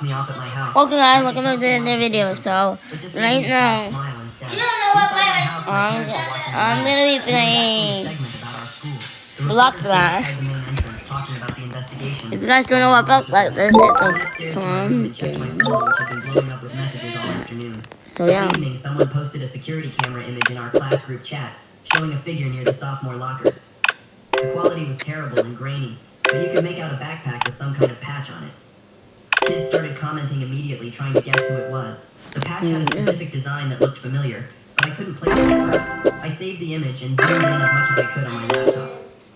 dropped me off at my house. Okay guys, welcome to the video. So right now I'm gonna be playing Block Blast. If you guys don't know what Block Blast is, it's a fun game. So yeah. That evening, someone posted a security camera image in our class group chat showing a figure near the sophomore lockers. The quality was terrible and grainy, but you could make out a backpack with some kind of patch on it. Kids started commenting immediately, trying to guess who it was. The patch had a specific design that looked familiar, but I couldn't place it at first. I saved the image and zoomed in as much as I could on my laptop.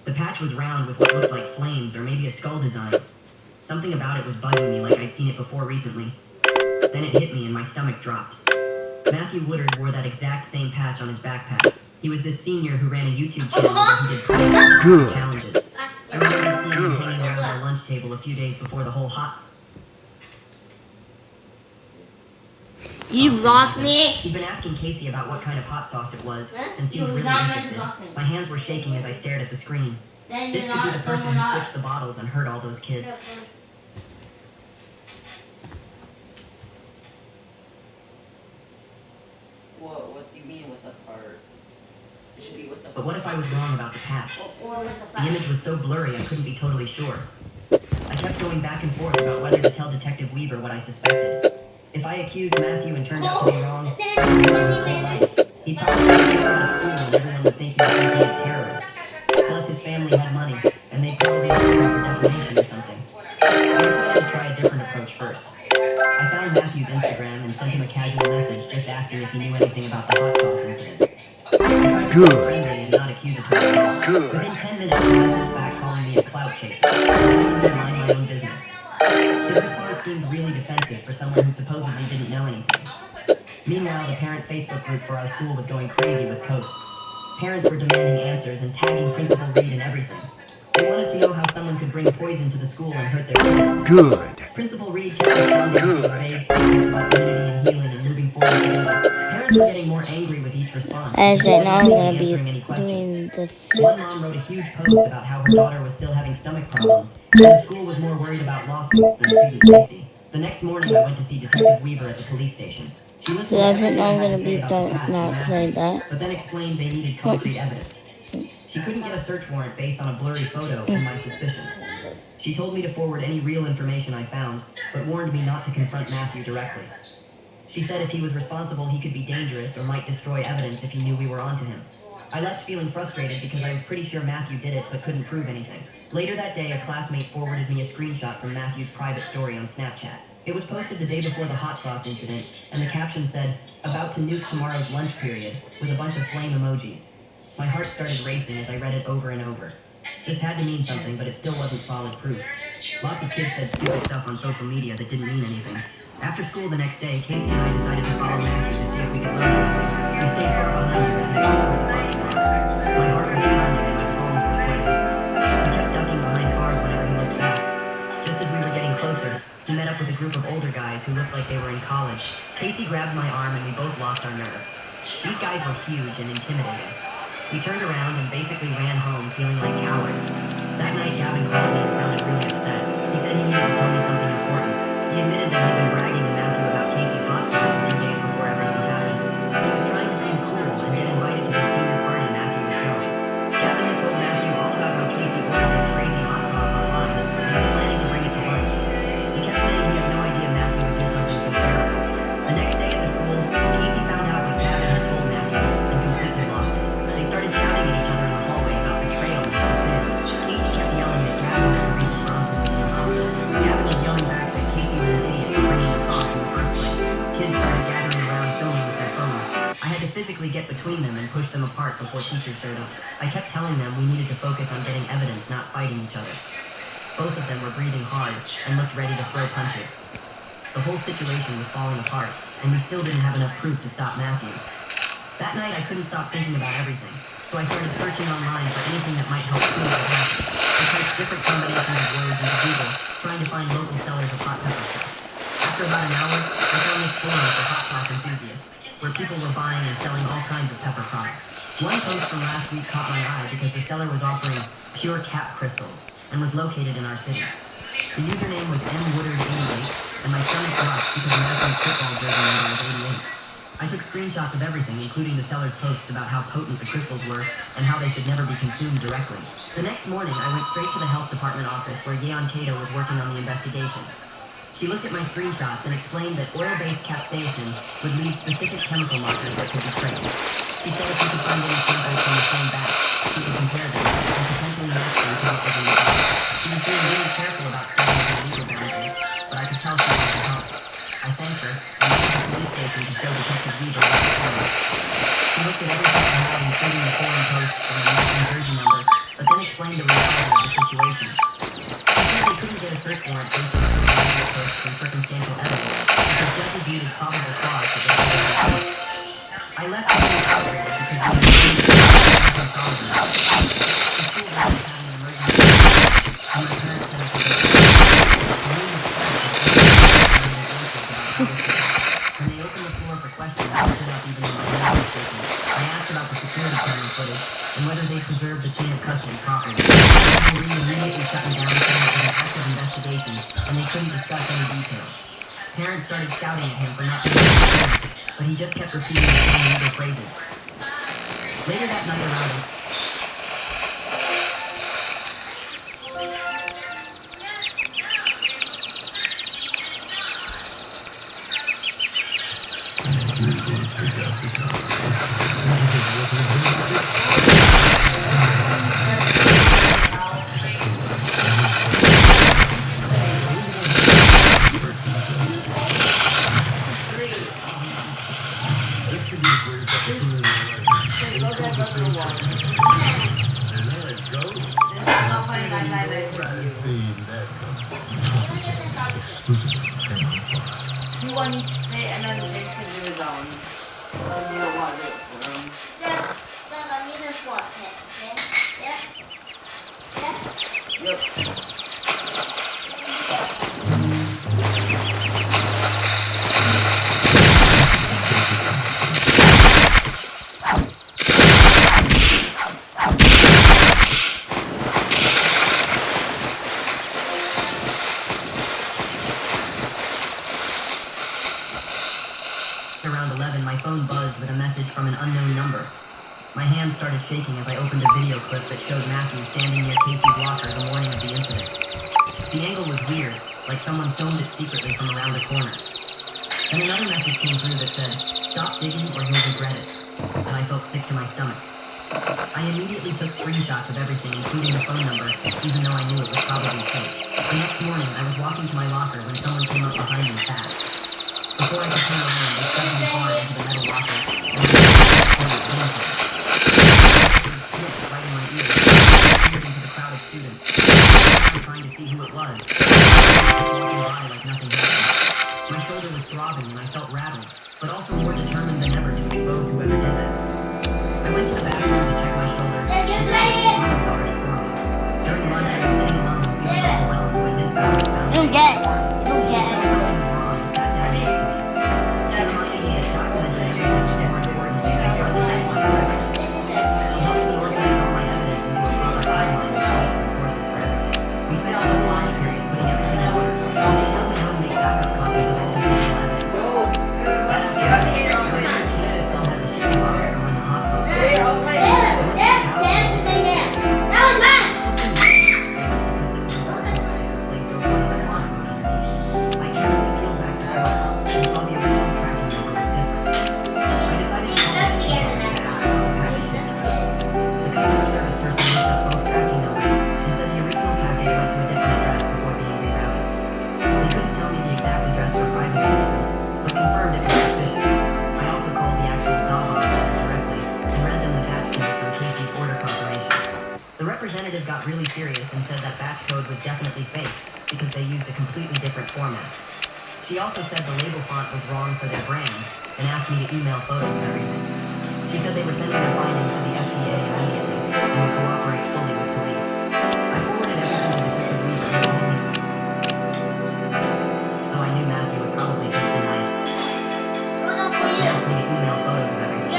The patch was round with what looked like flames or maybe a skull design. Something about it was bugging me like I'd seen it before recently. Then it hit me and my stomach dropped. Matthew Woodard wore that exact same patch on his backpack. He was this senior who ran a YouTube channel where he did challenges. I remember seeing him hanging around our lunch table a few days before the whole hot... You blocked me? He'd been asking Casey about what kind of hot sauce it was and seemed really interested. My hands were shaking as I stared at the screen. This could be the person who switched the bottles and hurt all those kids. Whoa, what do you mean with the part? It should be with the... But what if I was wrong about the patch? The image was so blurry I couldn't be totally sure. I kept going back and forth about whether to tell Detective Weaver what I suspected. If I accused Matthew and turned out to be wrong, he'd probably kick me out of school and everyone would think he was some kind of terrorist. Plus his family had money, and they'd probably sue him for defamation or something. I decided to try a different approach first. I found Matthew's Instagram and sent him a casual message just asking if he knew anything about the hot sauce incident. I tried to be friendly and not accusatory at all. Within 10 minutes, he messaged back calling me a clout chaser. I had to mind my own business. His response seemed really defensive for someone who supposedly didn't know anything. Meanwhile, the parent Facebook group for our school was going crazy with posts. Parents were demanding answers and tagging Principal Reed and everything. They wanted to know how someone could bring poison to the school and hurt their kids. Good. Principal Reed kept responding to vague statements about unity and healing and moving forward together. Parents were getting more angry with each response. As right now I'm gonna be Answering any questions. doing this. One mom wrote a huge post about how her daughter was still having stomach problems, and the school was more worried about lawsuits than student safety. The next morning, I went to see Detective Weaver at the police station. She listened So to that's everything it. I I'm had gonna to be say about the patch not and playing Matthew, that. but then explained they needed concrete evidence. She couldn't get a search warrant based on a blurry photo from my suspicion. She told me to forward any real information I found, but warned me not to confront Matthew directly. She said if he was responsible, he could be dangerous or might destroy evidence if he knew we were onto him. I left feeling frustrated because I was pretty sure Matthew did it but couldn't prove anything. Later that day, a classmate forwarded me a screenshot from Matthew's private story on Snapchat. It was posted the day before the hot sauce incident, and the caption said, "About to nuke tomorrow's lunch period," with a bunch of flame emojis. My heart started racing as I read it over and over. This had to mean something, but it still wasn't solid proof. Lots of kids said stupid stuff on social media that didn't mean anything. After school the next day, Casey and I decided to follow Matthew to see if we could learn anything. We stayed far behind him as he walked toward the parking lot. My heart was pounding and my palms were sweating. He kept ducking behind cars whenever he looked back. Just as we were getting closer, he met up with a group of older guys who looked like they were in college. Casey grabbed my arm and we both lost our nerve. These guys were huge and intimidating. We turned around and basically ran home feeling like cowards. That night, Gavin called me and sounded really upset. He said he needed to tell me something important. He admitted that he'd been bragging to Matthew about Casey's hot sauce a few days before everything happened. He was trying to seem cool and get invited to the senior party Matthew was throwing. Gavin had told Matthew all about how Casey ordered this crazy hot sauce online and was planning to bring it to lunch. He kept saying he had no idea Matthew would do something so terrible. The next day at the school, Casey found out what Gavin had told Matthew and completely lost it. They started shouting at each other in the hallway about betrayal and stupidity. Casey kept yelling that Gavin was the reason Bronson was in the hospital. Gavin was yelling back that Casey was an idiot for bringing the sauce in the first place. Kids started gathering around filming with their phones. I had to physically get between them and push them apart before teachers showed up. I kept telling them we needed to focus on getting evidence, not fighting each other. Both of them were breathing hard and looked ready to throw punches. The whole situation was falling apart, and we still didn't have enough proof to stop Matthew. That night, I couldn't stop thinking about everything, so I started searching online for anything that might help prove what happened. I typed different combinations of words into Google, trying to find local sellers of hot pepper stuff. After about an hour, I found this forum for hot sauce enthusiasts, where people were buying and selling all kinds of pepper products. One post from last week caught my eye because the seller was offering pure cap crystals and was located in our city. The username was mwoodard88, and my stomach because Matthew's football jersey number was 88. I took screenshots of everything, including the seller's posts about how potent the crystals were and how they should never be consumed directly. The next morning, I went straight to the health department office where Yeon Kato was working on the investigation. She looked at my screenshots and explained that oil-based capsaicin would leave specific chemical markers that could be traced. She said if we could find any samples from the same batch, she could compare them and potentially match them to what was in the bottle. She was being really careful about setting her legal boundaries, but I could tell she wanted to help. I thanked her and went to the police station to show Detective Weaver what was going on. She looked at everything I had, including the foreign post and the American jersey number, but then explained the reality of the situation. She said they couldn't get a search warrant based on social media posts and circumstantial evidence because judges viewed as probable cause that they could have reported. I left the meeting outraged because we had seen the consolidation. The school board was having an emergency and my parents said I could go when they opened the floor for questions, I stood up even though my head was shaking. I asked about the security camera footage and whether they preserved the chain of custody properly. Marie immediately shut me down saying it was an active investigation and they couldn't discuss any details. Parents started shouting at him for not being transparent, but he just kept repeating the same legal phrases. Later that night around You want to pay and then they can do his own. You don't want to do it for him. Yep. Around 11, my phone buzzed with a message from an unknown number. My hands started shaking as I opened a video clip that showed Matthew standing near Casey's locker the morning of the incident. The angle was weird, like someone filmed it secretly from around a corner. Then another message came through that said, "Stop digging or you'll regret it," and I felt sick to my stomach. I immediately took screenshots of everything, including the phone number, even though I knew it was probably fake. The next morning, I was walking to my locker when someone came up behind me fast. Before I could turn around, they shoved me hard into the metal locker, and I was painful. Right in my ear, I peered into the crowd of students, trying to see who it was. I was just walking by like nothing happened. My shoulder was throbbing and I felt rattled, but also more determined than ever to expose whoever did this. I went to the bathroom to check my shoulder, and was already forming. During lunch, I was sitting alone and feeling overwhelmed when his power found You don't get it. You don't get it. Got really serious and said that batch code was definitely fake because they used a completely different format. She also said the label font was wrong for their brand and asked me to email photos of everything. She said they were sending their findings to the FDA immediately and would cooperate fully with police. I forwarded everything to Detective Weaver and told him, though I knew Matthew would probably just deny it. She asked me to email photos of everything.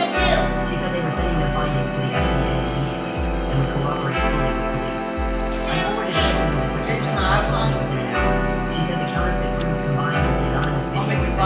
She said they were sending their findings to the FDA immediately and would cooperate fully with police. She said the counterfeit proof combined with the anonymous video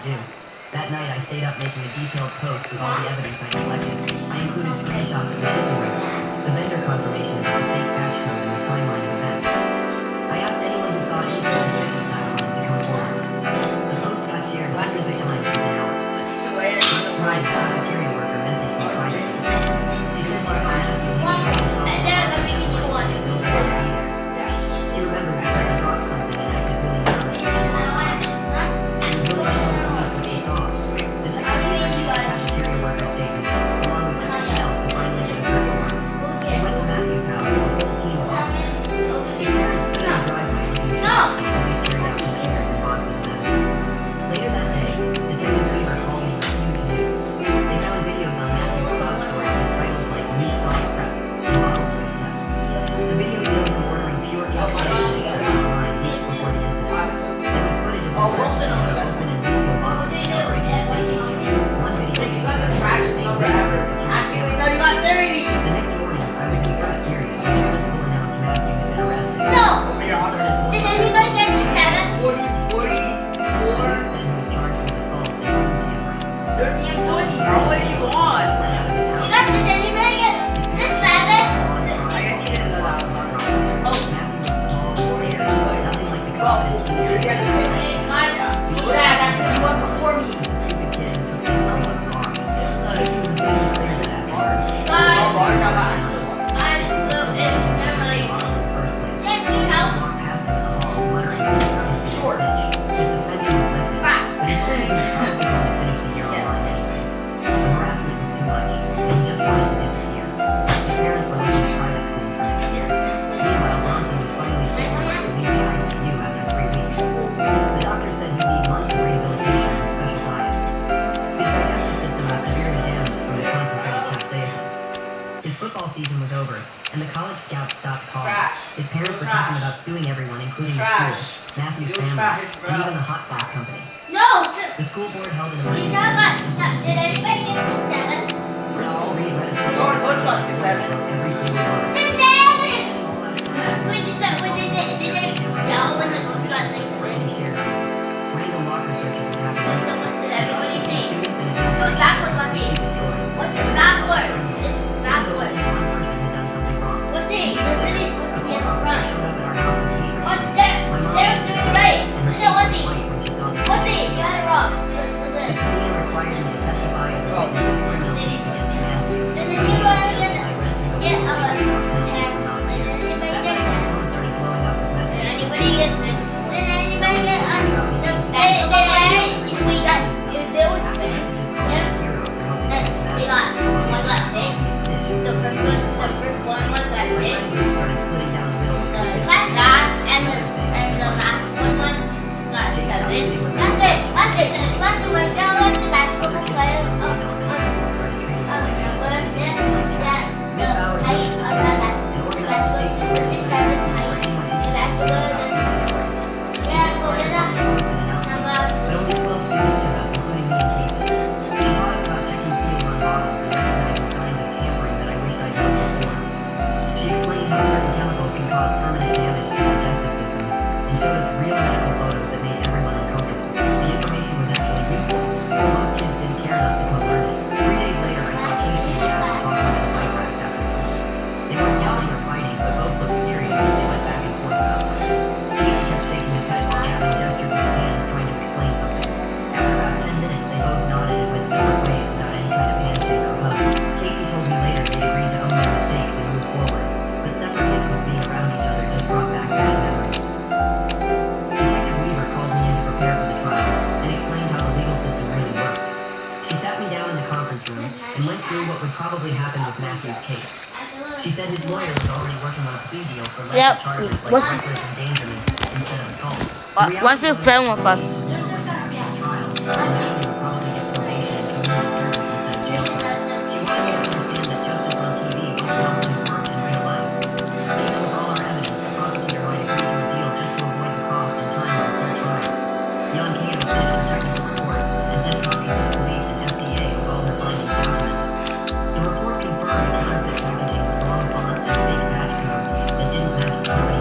do. That night, I stayed up making a detailed post with all the evidence I collected. I included screenshots of the shipping the vendor confirmation of the fake batch code and the timeline of events. I asked anyone who saw anything suspicious that morning to come forward. The post got shared hundreds of times within hours. Right, the cafeteria worker messaged me privately. She said she saw Matthew She remembered because he dropped something and acted really nervous. She was willing to tell the police what she saw. Detective Weaver used the cafeteria worker's statement, along with everything else, to finally get a search warrant. They went to Matthew's house with a whole team of officers. His parents stood in the driveway looking shocked as police carried out computers and boxes of evidence. Later that day, Detective Weaver called me with huge news. They found videos on Matthew's cloud storage with titles like meat sauce prep and bottle switch test. The video showed him ordering pure gasoline online weeks before the incident. There was footage of him Wilson on open and refill bottles without breaking his safety seal. One video You showed got the him trashiest saying number ever. Actually, no, you got 30. the next morning, I was in first period when the principal announced Matthew had been arrested. No! They started pulling Did out anybody get to 7? 40, 44, police said he was charged with assault and phone tampering. 30 and 40, bro. What do you want? Fled out of his You house. guys, did anybody get to 7? I guess he didn't know that was my problem. Matthew was tall, clear, nothing like the Well, confidence he you had. guys are Hey, guys, Yeah, that's you went before me. Stupid kid who took things so far. Casey was very clear to that part. guys, Oh, Lord, I'm not actually. guys, look, it's memory. Check me out. Walked past him in the hall, muttering that he started to Sure. snitch. His suspension was lifted, Fuck. but he told me he was probably going to finish the year online anyway. The harassment was too much, and he just wanted to disappear. His parents were looking at private schools for next year. Meanwhile, Bronson was finally stabilized to leave the ICU after 3 weeks. The doctor said he'd need months of rehabilitation and special diets. His digestive system was severely damaged from the concentrated capsaicin. His football season was over, and the college scouts stopped calling. Trash. His parents were Trash. talking about suing everyone, including the Trash. school, Matthew's You're family, trash, bro. and even the hot sauce company. No! The school board held an Did emergency anybody get to 7? Principal Reed read a statement Lord, which one, from 6-7? every single word. 7! Wait, did they yell when the coach got 6 Brandon shared. Random locker searches would happen. So what did everybody say? Students and So backward, what's it? destroyed. What's it backward? It's backward. One person had done something wrong. What's it? What's it? What's A it in court the officer front? showed up at our house with papers. What's that? My mom They're doing it right. and her No, face what's was it? white when she saw the What's it? You got it wrong. What's The this? subpoena required me to testify as a witness in criminal case against Matthew. Then anybody get I read through the get whole thing without penalty and for not then appearing. anybody That get night, my phone started blowing up with then messages. anybody gets it. Then anybody get if we got if there was After finished, messages called yeah, a hero to help and protect they Matthew. got one got 6. He snitched. The first one was My got 6. friend group started splitting down the middle. The last guy and the last one got 7. That's it. That's it. That's the one. Now let the basketball player number that the height of that basketball the 6'7" height. The basketball yeah, put it up. Number But only 12 students showed up, including me and Casey. She taught us about checking seals on bottles and recognizing signs of tampering that I wished I'd known before. She explained how certain chemicals can cause permanent damage to the digestive system and showed us real medical photos that made everyone uncomfortable. The information was actually useful, but most kids didn't care enough to come learn it. 3 days later, I saw Casey and Gavin talking at the bike racks after school. They weren't yelling or fighting, but both looked serious as they went back and forth about something. Casey kept shaking his head while Gavin gestured with his hands trying to explain something. After about 10 minutes, they both nodded and went separate ways without any kind of handshake or hug. Casey told me later they'd agreed to own their mistakes and move forward, but separateness was being around each other just brought back bad memories. Detective Weaver called me in to prepare for the trial and explained how the legal system really worked. She sat me down in the conference room and went through what would probably happen with Matthew's case. She said his lawyer was already working on a plea deal for lesser Yep. charges like What's- reckless endangerment instead of assault. What's your friend with us?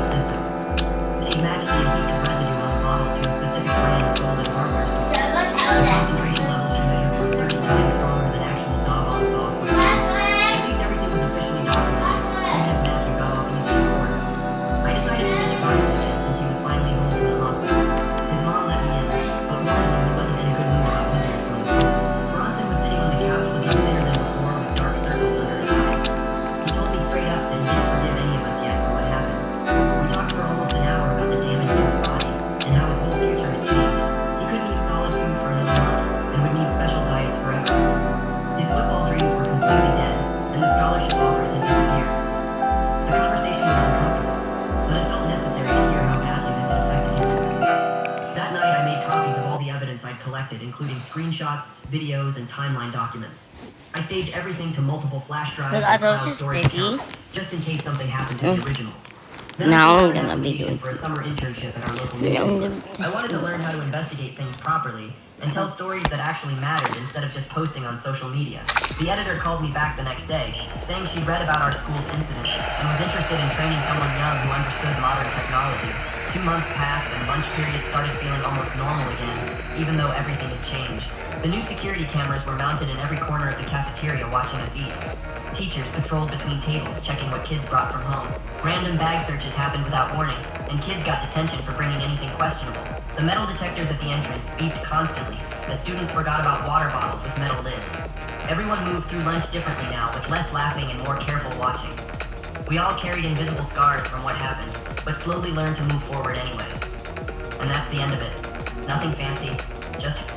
She matched the adhesive residue on the bottle to a specific brand sold at hardware stores. Yeah, look how that screenshots, videos, and timeline documents. I saved everything to multiple flash drives Look, and I thought cloud this storage Biggie. accounts, just in case something happened to the originals. Then Now I I'm filled out an gonna be application doing- for a summer internship at our local Now I'm newspaper. I wanted to learn how to investigate things properly and tell stories that actually mattered instead of just posting on social media. The editor called me back the next day, saying she'd read about our school's incident and was interested in training someone young who understood modern technology. 2 months passed and lunch periods started feeling almost normal again, even though everything had changed. The new security cameras were mounted in every corner of the cafeteria watching us eat. Teachers patrolled between tables, checking what kids brought from home. Random bag searches happened without warning, and kids got detention for bringing anything questionable. The metal detectors at the entrance beeped constantly, as students forgot about water bottles with metal lids. Everyone moved through lunch differently now, with less laughing and more careful watching. We all carried invisible scars from what happened, but slowly learned to move forward anyway. And that's the end of it. Nothing fancy, just...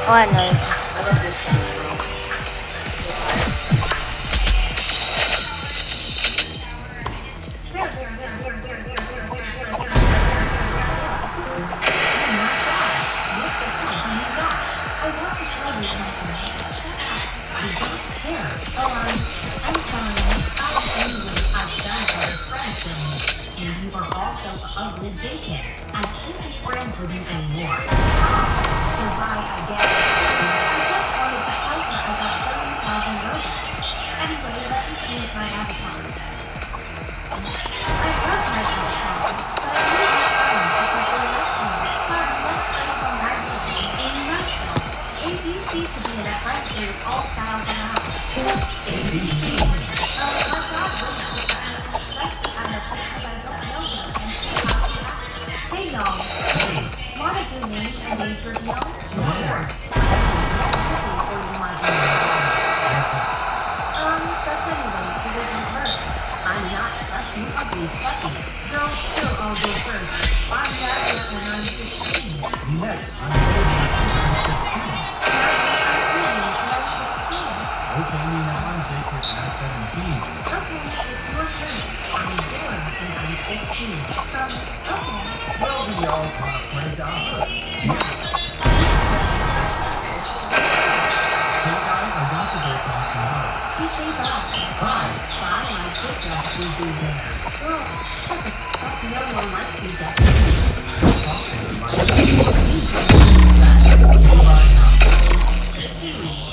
Oh, I know.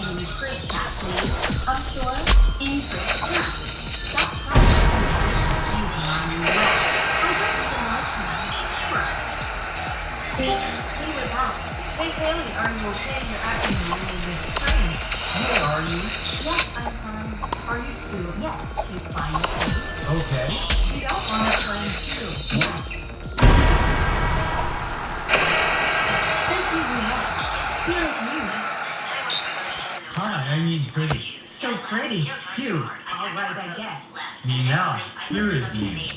Can you create chat, please? Of sure. Increase chat. Stop trying to use my new role. I don't even like him. Sure. He was out. Hey, Haley, are you okay? You're acting a little bit strange. Where are you? Yes, I'm fine. Are you Sue? Yes, he's fine with me. Okay. You don't want to play too. Yes. Thank you very much. Here is you. Hi, I need pretty. So pretty. Cute. All right, I guess. Me now. Here is me.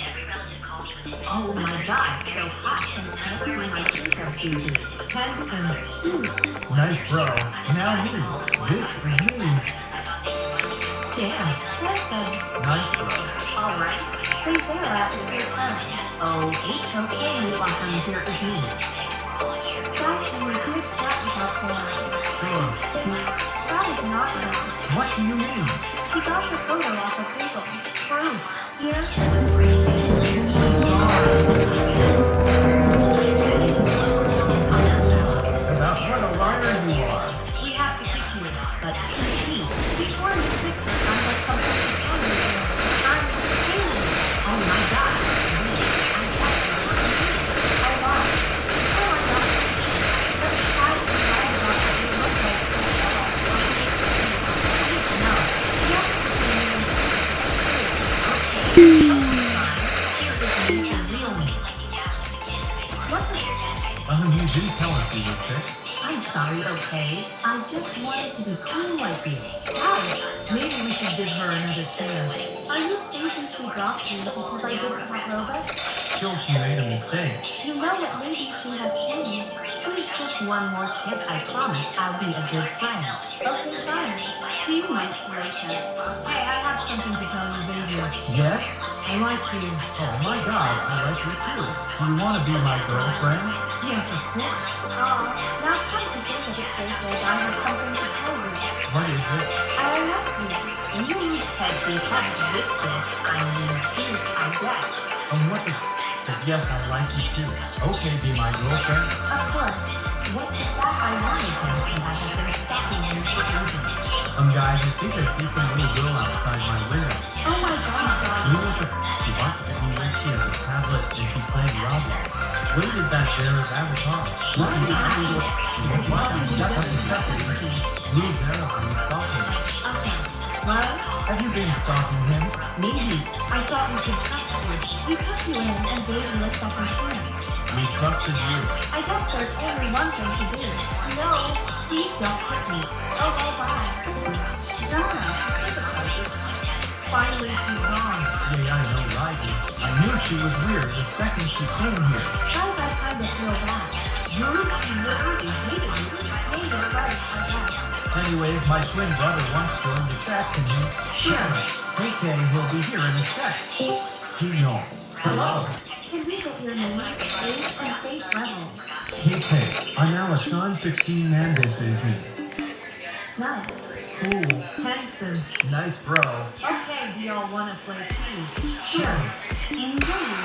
Oh my god, so hot and everyone I think of you. Handsome. Nice bro. Now me. This is me. Damn. Handsome. Nice bro. Alright. Stay there after your time. Oh, it's okay. Welcome, here is me. Guys, can we quick chat without phones? Sure. That is not right. What do you mean? He got the photo off the table. Proof. Here. About what a liar you are. We have to keep you, but see, before we fix it, I have something to tell you. I'm Haley. Oh my god. I lied. Oh my god. Let's try to lie about what you look like. No. Yes, You didn't tell us you were sick. I'm sorry, okay? I just wanted to be cool like you. Ouch! Maybe we should give her another chance. Are you thinking she dropped me because I didn't have Robux? Still, she made a mistake. You know that maybe she has changed. Please just one more kiss, I promise I'll be a good friend. Okay, fine. See you next later. Hey, I have something to tell you, baby. Yes? I like you. Oh my god, I like you too. Do you want to be my girlfriend? Yes, of course. Now come to think of it, David, I have something to tell you. What is it? I love you. You had been having with this. I mean, too, I guess. What is it? Yes, I like you too. Okay, be my girlfriend. Of course. What is that I wanted him, and I have been stalking him for ages. Guys, I think I see some little girl outside my window. Oh my god, You know what she wants to be when she has a tablet and she's playing Roblox. When is that Vera's avatar? What is that? Blue Vera, are you stalking him? Okay. Well, have you been stalking him? Maybe. I thought we could trust you. We took you in and gave you a second chance. We trusted you. I guess there's only one thing to do. No, please don't hurt me. Okay, bye. Donna. Finally, she's gone. Yeah, I know, right? I knew she was weird the second she came here. How did I kind of feel bad? You literally hated me. Maybe you're right, I guess. Anyways, my twin brother once joined the chat to me. Sure. Hey, Kay, he'll be here in a sec. He knows. Hello. Can we get your name, age, and face level? Hey, Kay, I'm Alex. I'm 16 and this is me. Nice. Cool. Handsome. Nice bro. Okay, do y'all want to play too? Sure. Engage.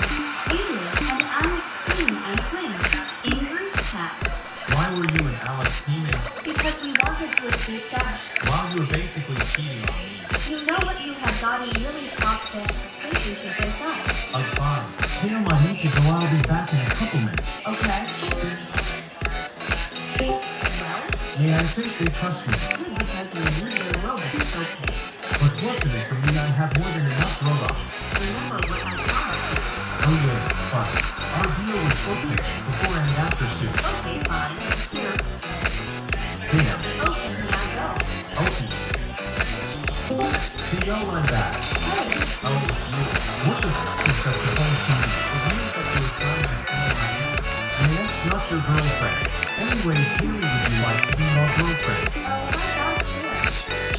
Haley and Alex team and twins. In group chat. Why were you and Alex teaming? Because we wanted to escape that. While you were basically cheating on me. You know what you have gotten really toxic. Think we should break up. I'm fine. Tim, I need to go. I'll be back in a couple minutes. Okay. Well, Yeah, I think they trust me. good because you need your Robux, okay. But fortunately for me, I have more than enough Robux. Remember what I promised Oh yeah, fine. Our deal was perfect before and after suit. you. Okay, fine. Here. Damn. Okay, here I go. Okay. See y'all on that. Hey. Oh, you. What the f*** is that supposed to mean? It means that you're trying to kill my man. And that's not your girlfriend. Anyways, who would you like to be my girlfriend? Oh my god, sure.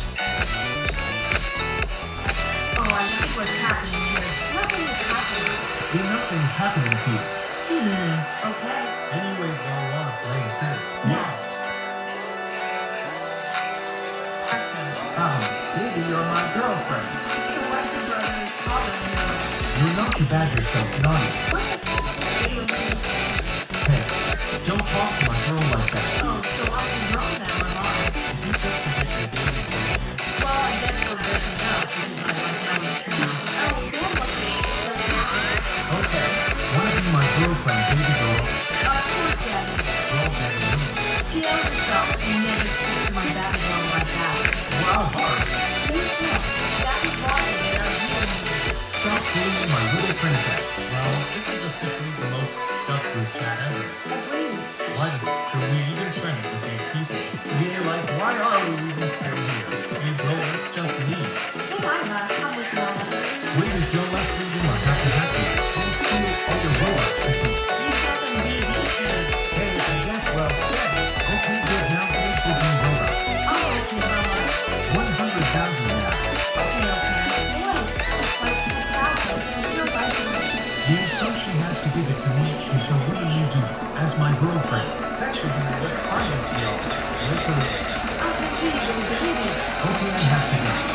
Oh, I see what's happening here. Nothing is happening. Yeah, nothing's happening here. Okay. Anyways, y'all want to play too. Yes. Baby, you're my girlfriend. So what's your brother's problem? You're not too bad yourself, naughty. What the fuck is he doing? Hey, don't talk to my girl like that. Oh, so I can grow them or not? You just forget your kill yourself and never speak to my daddy alone like that. Wow, hard. Daddy bought me and I'm here. Stop bullying my little princess. Well, this is officially the most stuffed group chat ever. Why could we even trend with these people? We're like, why are we even still here? And well, it's just me. When you feel less freedom or happy, you'll steal all your robots. Hey, I guess, well, yeah. Okay, good, now please give me robots. 100,000 now. The assumption has to give it to me, and so what do you do? As my girlfriend. Actually, what I am to y'all. Literally. Okay, I have to go.